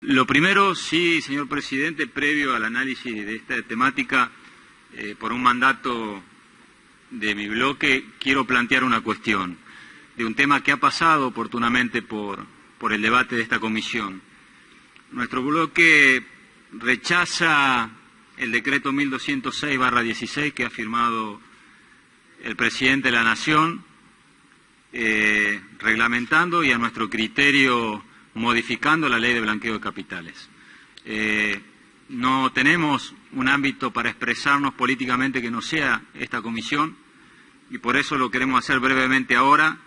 Lo primero, sí, señor presidente, previo al análisis de esta temática, por un mandato de mi bloque, quiero plantear una cuestión de un tema que ha pasado oportunamente por el debate de esta comisión. Nuestro bloque rechaza el decreto 1206/16 que ha firmado el presidente de la Nación, reglamentando y a nuestro criterio modificando la ley de blanqueo de capitales. No tenemos un ámbito para expresarnos políticamente que no sea esta comisión y por eso lo queremos hacer brevemente ahora,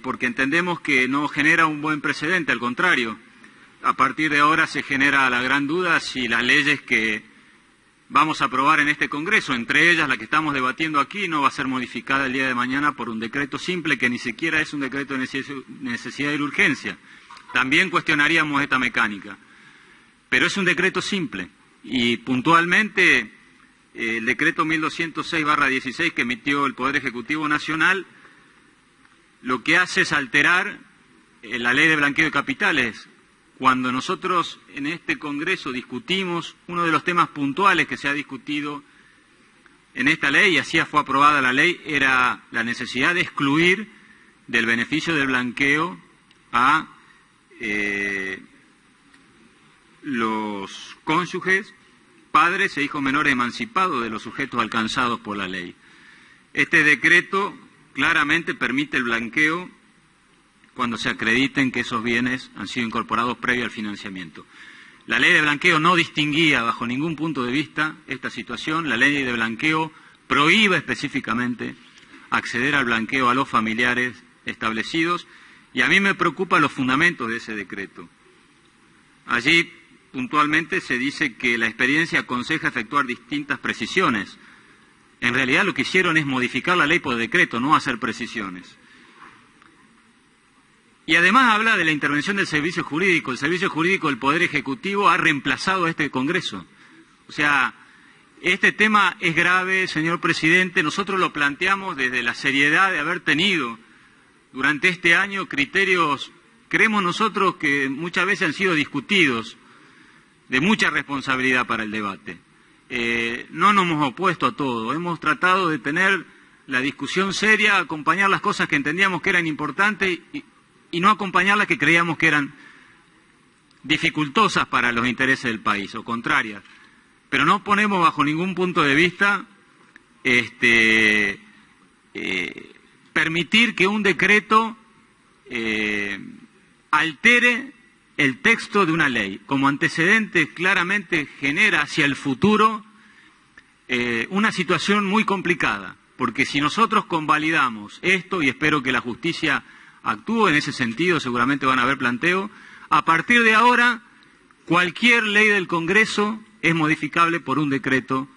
porque entendemos que no genera un buen precedente, al contrario. A partir de ahora se genera la gran duda si las leyes que vamos a aprobar en este Congreso, entre ellas la que estamos debatiendo aquí, no va a ser modificada el día de mañana por un decreto simple que ni siquiera es un decreto de necesidad y urgencia. También cuestionaríamos esta mecánica. Pero es un decreto simple y puntualmente el decreto 1206/16 que emitió el Poder Ejecutivo Nacional lo que hace es alterar la ley de blanqueo de capitales. Cuando nosotros en este Congreso discutimos, uno de los temas puntuales que se ha discutido en esta ley, y así fue aprobada la ley, era la necesidad de excluir del beneficio del blanqueo a los cónyuges, padres e hijos menores emancipados de los sujetos alcanzados por la ley. Este decreto claramente permite el blanqueo cuando se acrediten que esos bienes han sido incorporados previo al financiamiento. La ley de blanqueo no distinguía bajo ningún punto de vista esta situación. La ley de blanqueo prohíbe específicamente acceder al blanqueo a los familiares establecidos y a mí me preocupan los fundamentos de ese decreto. Allí puntualmente se dice que la experiencia aconseja efectuar distintas precisiones. En realidad lo que hicieron es modificar la ley por decreto, no hacer precisiones. Y además habla de la intervención del servicio jurídico. El servicio jurídico del Poder Ejecutivo ha reemplazado a este Congreso. O sea, este tema es grave, señor presidente. Nosotros lo planteamos desde la seriedad de haber tenido durante este año criterios, creemos nosotros que muchas veces han sido discutidos, de mucha responsabilidad para el debate. No nos hemos opuesto a todo, hemos tratado de tener la discusión seria, acompañar las cosas que entendíamos que eran importantes y no acompañar las que creíamos que eran dificultosas para los intereses del país, o contrarias. Pero no ponemos bajo ningún punto de vista permitir que un decreto altere el texto de una ley. Como antecedente claramente genera hacia el futuro una situación muy complicada, porque si nosotros convalidamos esto, y espero que la justicia actúe en ese sentido, seguramente van a haber planteo, a partir de ahora cualquier ley del Congreso es modificable por un decreto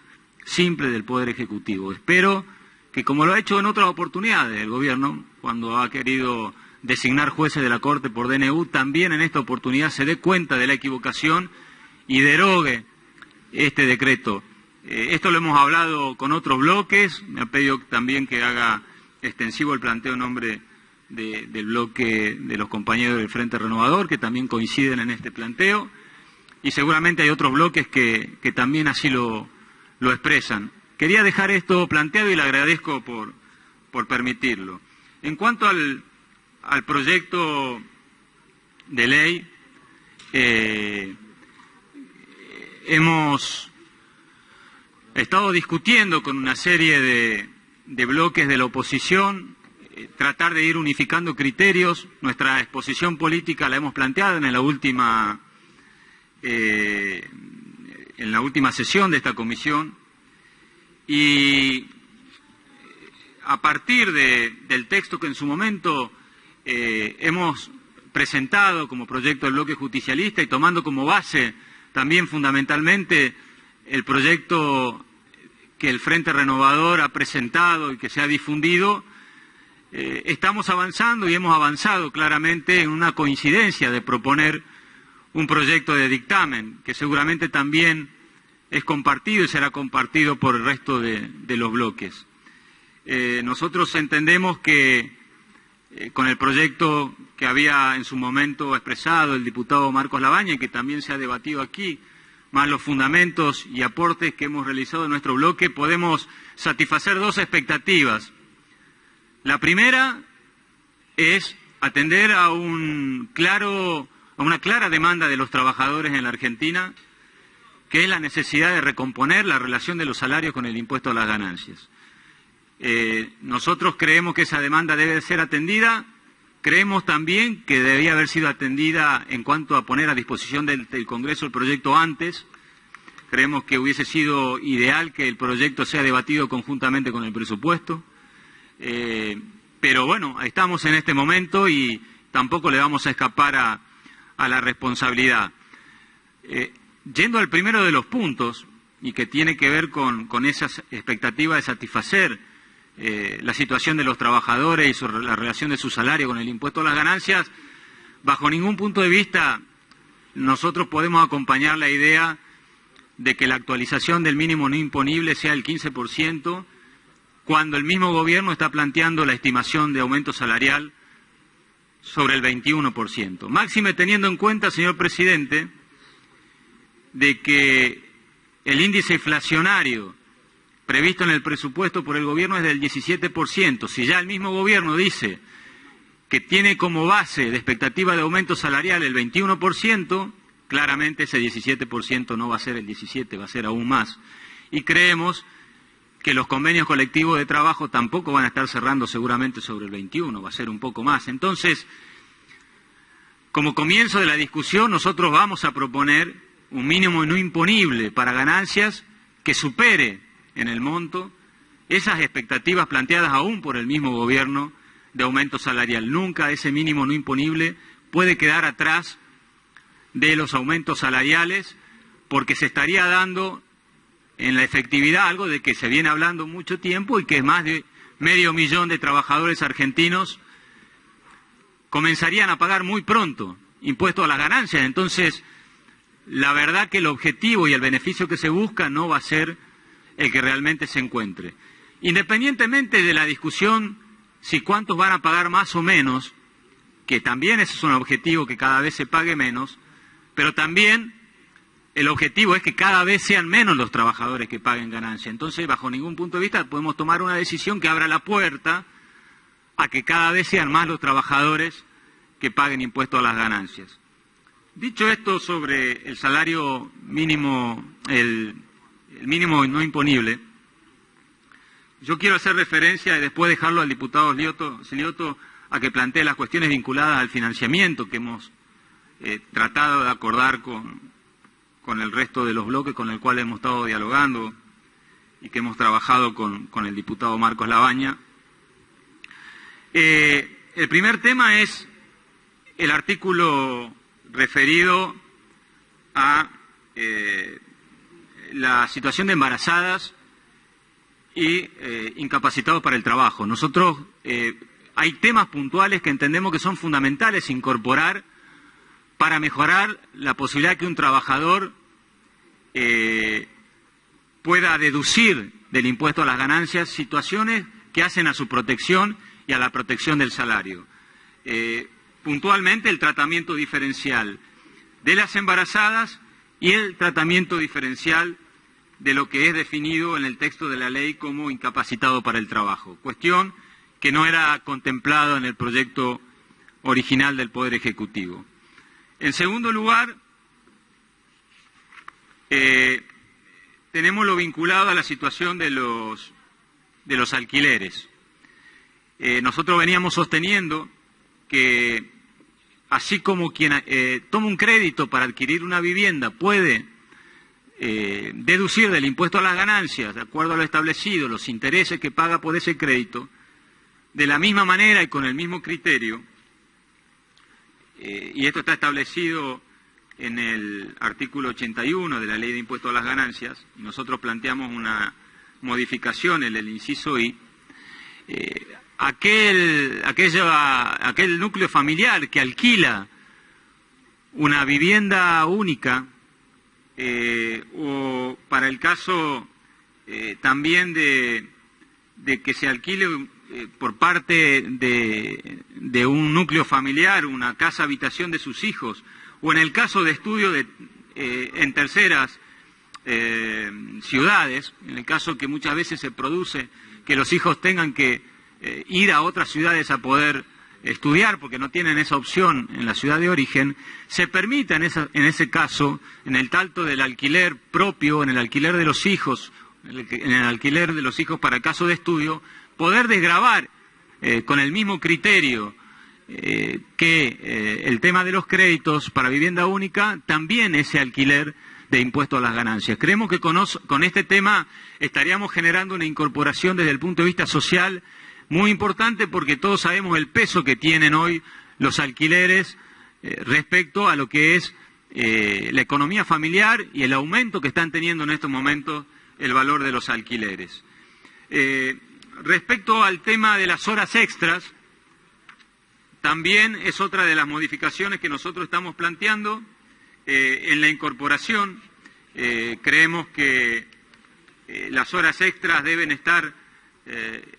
simple del Poder Ejecutivo. Espero que, como lo ha hecho en otras oportunidades el Gobierno, cuando ha querido designar jueces de la Corte por DNU, también en esta oportunidad se dé cuenta de la equivocación y derogue este decreto. Esto lo hemos hablado con otros bloques, me ha pedido también que haga extensivo el planteo en nombre del bloque de los compañeros del Frente Renovador, que también coinciden en este planteo, y seguramente hay otros bloques que también así lo expresan. Quería dejar esto planteado y le agradezco por permitirlo. En cuanto al proyecto de ley, hemos estado discutiendo con una serie de bloques de la oposición, tratar de ir unificando criterios. Nuestra exposición política la hemos planteado en la última sesión de esta comisión y a partir del texto que en su momento hemos presentado como proyecto del bloque justicialista y tomando como base también fundamentalmente el proyecto que el Frente Renovador ha presentado y que se ha difundido, estamos avanzando y hemos avanzado claramente en una coincidencia de proponer un proyecto de dictamen que seguramente también es compartido y será compartido por el resto de los bloques. Nosotros entendemos que con el proyecto que había en su momento expresado el diputado Marcos Labaña y que también se ha debatido aquí, más los fundamentos y aportes que hemos realizado en nuestro bloque, podemos satisfacer dos expectativas. La primera es atender a una clara demanda de los trabajadores en la Argentina, que es la necesidad de recomponer la relación de los salarios con el impuesto a las ganancias. Nosotros creemos que esa demanda debe ser atendida, creemos también que debía haber sido atendida en cuanto a poner a disposición del Congreso el proyecto antes. Creemos que hubiese sido ideal que el proyecto sea debatido conjuntamente con el presupuesto. Pero bueno, estamos en este momento y tampoco le vamos a escapar a la responsabilidad. Yendo al primero de los puntos, y que tiene que ver con esas expectativas de satisfacer la situación de los trabajadores y la relación de su salario con el impuesto a las ganancias, bajo ningún punto de vista nosotros podemos acompañar la idea de que la actualización del mínimo no imponible sea el 15%, cuando el mismo gobierno está planteando la estimación de aumento salarial sobre el 21%. Máxime teniendo en cuenta, señor presidente, de que el índice inflacionario previsto en el presupuesto por el gobierno es del 17%. Si ya el mismo gobierno dice que tiene como base de expectativa de aumento salarial el 21%, claramente ese 17% no va a ser el 17%, va a ser aún más. Y creemos que los convenios colectivos de trabajo tampoco van a estar cerrando seguramente sobre el 21%, va a ser un poco más. Entonces, como comienzo de la discusión, nosotros vamos a proponer un mínimo no imponible para ganancias que supere en el monto esas expectativas planteadas aún por el mismo gobierno de aumento salarial. Nunca ese mínimo no imponible puede quedar atrás de los aumentos salariales, porque se estaría dando en la efectividad algo de que se viene hablando mucho tiempo y que más de 500.000 de trabajadores argentinos comenzarían a pagar muy pronto impuestos a las ganancias. Entonces, la verdad que el objetivo y el beneficio que se busca no va a ser el que realmente se encuentre. Independientemente de la discusión si cuántos van a pagar más o menos, que también ese es un objetivo, que cada vez se pague menos, pero también el objetivo es que cada vez sean menos los trabajadores que paguen ganancia. Entonces, bajo ningún punto de vista podemos tomar una decisión que abra la puerta a que cada vez sean más los trabajadores que paguen impuestos a las ganancias. Dicho esto sobre el salario mínimo, el mínimo no imponible, yo quiero hacer referencia y después dejarlo al diputado Silioto a que plantee las cuestiones vinculadas al financiamiento que hemos tratado de acordar con el resto de los bloques con el cual hemos estado dialogando y que hemos trabajado con el diputado Marcos Labaña. El primer tema es el artículo referido a la situación de embarazadas y incapacitados para el trabajo. Nosotros hay temas puntuales que entendemos que son fundamentales incorporar para mejorar la posibilidad que un trabajador pueda deducir del impuesto a las ganancias situaciones que hacen a su protección y a la protección del salario. Puntualmente el tratamiento diferencial de las embarazadas y el tratamiento diferencial de lo que es definido en el texto de la ley como incapacitado para el trabajo, cuestión que no era contemplada en el proyecto original del Poder Ejecutivo. En segundo lugar, tenemos lo vinculado a la situación de los alquileres. Nosotros veníamos sosteniendo que así como quien toma un crédito para adquirir una vivienda puede deducir del impuesto a las ganancias, de acuerdo a lo establecido, los intereses que paga por ese crédito, de la misma manera y con el mismo criterio, y esto está establecido en el artículo 81 de la Ley de Impuesto a las Ganancias, y nosotros planteamos una modificación en el inciso I, aquel núcleo familiar que alquila una vivienda única, o para el caso también de que se alquile por parte de un núcleo familiar, una casa habitación de sus hijos, o en el caso de estudio en terceras ciudades, en el caso que muchas veces se produce que los hijos tengan que ir a otras ciudades a poder estudiar porque no tienen esa opción en la ciudad de origen, se permita en ese caso, en el tanto del alquiler propio, en el alquiler de los hijos, en el alquiler de los hijos para el caso de estudio, poder desgravar con el mismo criterio que el tema de los créditos para vivienda única, también ese alquiler de impuesto a las ganancias. Creemos que con este tema estaríamos generando una incorporación desde el punto de vista social muy importante, porque todos sabemos el peso que tienen hoy los alquileres respecto a lo que es la economía familiar y el aumento que están teniendo en estos momentos el valor de los alquileres. Respecto al tema de las horas extras, también es otra de las modificaciones que nosotros estamos planteando. En la incorporación, creemos que las horas extras deben estar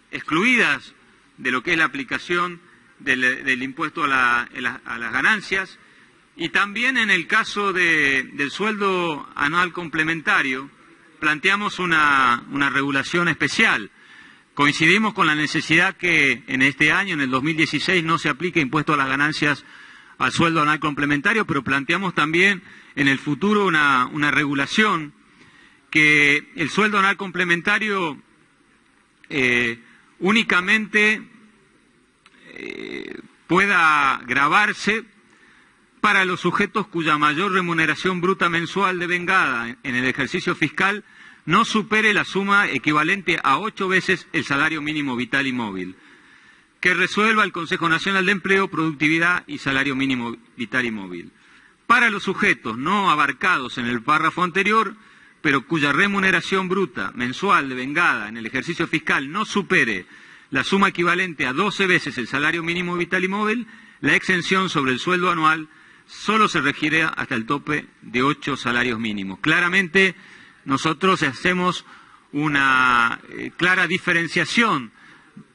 excluidas de lo que es la aplicación del impuesto a las ganancias, y también en el caso del sueldo anual complementario planteamos una regulación especial. Coincidimos con la necesidad que en este año, en el 2016, no se aplique impuesto a las ganancias al sueldo anual complementario, pero planteamos también en el futuro una regulación que el sueldo anual complementario únicamente pueda gravarse para los sujetos cuya mayor remuneración bruta mensual devengada en el ejercicio fiscal no supere la suma equivalente a 8 veces el salario mínimo vital y móvil, que resuelva el Consejo Nacional de Empleo, Productividad y Salario Mínimo Vital y Móvil. Para los sujetos no abarcados en el párrafo anterior, pero cuya remuneración bruta mensual devengada en el ejercicio fiscal no supere la suma equivalente a 12 veces el salario mínimo vital y móvil, la exención sobre el sueldo anual solo se regirá hasta el tope de 8 salarios mínimos. Claramente, nosotros hacemos una clara diferenciación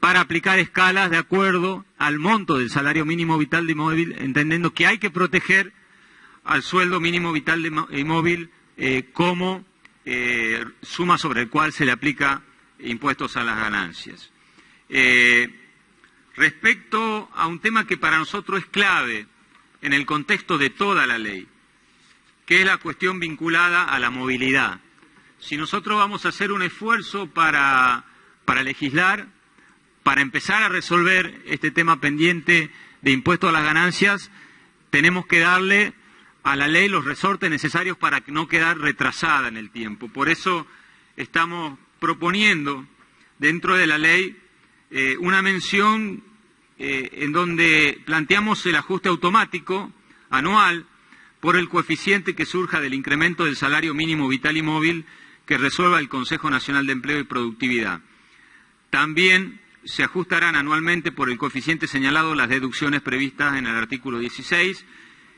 para aplicar escalas de acuerdo al monto del salario mínimo vital y móvil, entendiendo que hay que proteger al sueldo mínimo vital y móvil como suma sobre el cual se le aplica impuestos a las ganancias. Respecto a un tema que para nosotros es clave en el contexto de toda la ley, que es la cuestión vinculada a la movilidad. Si nosotros vamos a hacer un esfuerzo para legislar, para empezar a resolver este tema pendiente de impuestos a las ganancias, tenemos que darle a la ley los resortes necesarios para no quedar retrasada en el tiempo. Por eso estamos proponiendo dentro de la ley una mención en donde planteamos el ajuste automático anual por el coeficiente que surja del incremento del salario mínimo vital y móvil que resuelva el Consejo Nacional de Empleo y Productividad. También se ajustarán anualmente por el coeficiente señalado las deducciones previstas en el artículo 16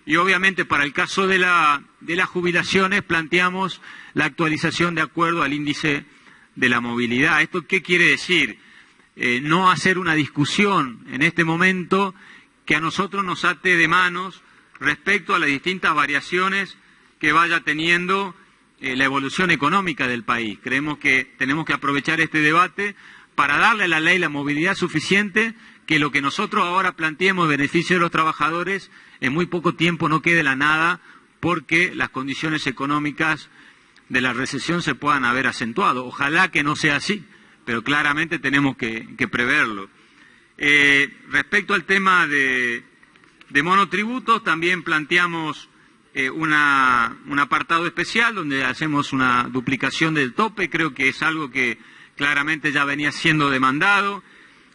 y obviamente para el caso de las jubilaciones planteamos la actualización de acuerdo al índice de la movilidad. ¿Esto qué quiere decir? No hacer una discusión en este momento que a nosotros nos ate de manos respecto a las distintas variaciones que vaya teniendo la evolución económica del país. Creemos que tenemos que aprovechar este debate para darle a la ley la movilidad suficiente, que lo que nosotros ahora planteemos en beneficio de los trabajadores en muy poco tiempo no quede la nada, porque las condiciones económicas de la recesión se puedan haber acentuado. Ojalá que no sea así, pero claramente tenemos que preverlo. Respecto al tema de monotributos, también planteamos un apartado especial donde hacemos una duplicación del tope. Creo que es algo que claramente ya venía siendo demandado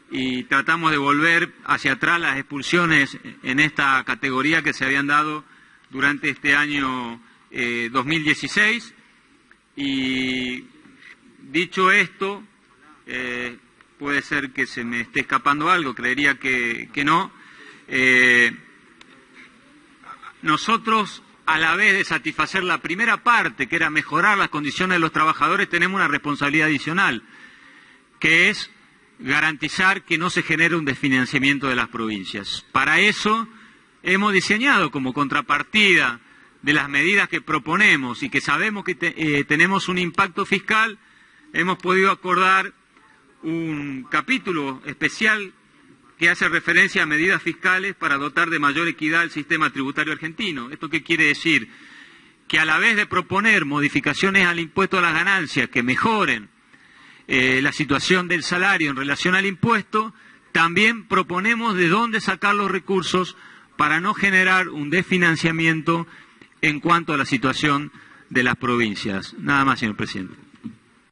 y tratamos de volver hacia atrás las expulsiones en esta categoría que se habían dado durante este año 2016. Y dicho esto, puede ser que se me esté escapando algo, creería que no. Nosotros, a la vez de satisfacer la primera parte, que era mejorar las condiciones de los trabajadores, tenemos una responsabilidad adicional, que es garantizar que no se genere un desfinanciamiento de las provincias. Para eso hemos diseñado como contrapartida de las medidas que proponemos y que sabemos que tenemos un impacto fiscal, hemos podido acordar un capítulo especial que hace referencia a medidas fiscales para dotar de mayor equidad al sistema tributario argentino. ¿Esto qué quiere decir? Que a la vez de proponer modificaciones al impuesto a las ganancias que mejoren la situación del salario en relación al impuesto, también proponemos de dónde sacar los recursos para no generar un desfinanciamiento en cuanto a la situación de las provincias. Nada más, señor presidente.